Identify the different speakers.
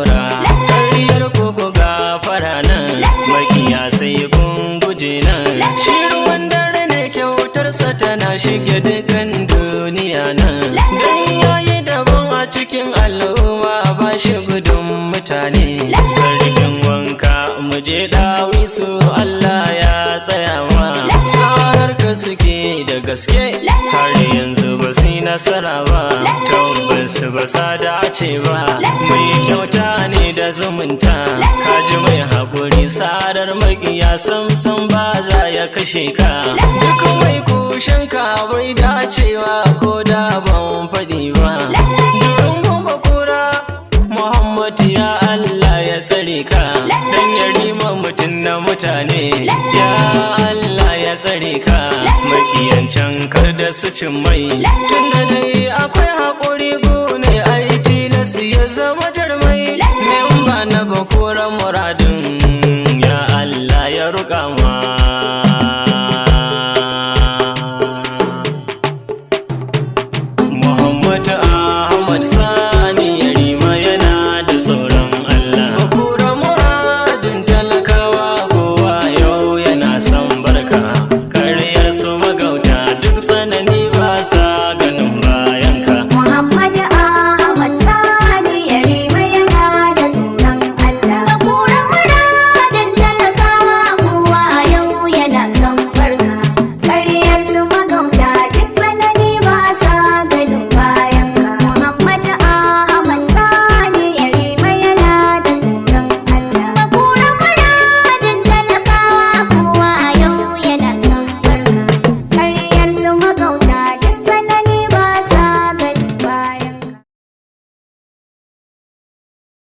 Speaker 1: haƙura ƙaryar ku gafara nan makiya sai kun guje nan shi ruwan dare ne kyautarsa tana shige dukan duniya nan dan yayi daban a cikin al'umma ba shi gudun mutane sarkin wanka muje dawisu Allah ya tsaya ma sarar ka suke da gaske har yanzu ba su nasara ba tabbas ba sa dace ba mai kyauta ne da zumunta kaji mai haƙuri sarar makiya samsam ba za ya kashe ka duk mai kushin ka bai dacewa ko da ban faɗi ba ya Allah ya tsare ka dan ya rima mutun na mutane ya Allah ya tsare ka makiyancan kar da su cin mai tunda dai akwai haƙuri gune ai tilas ya zama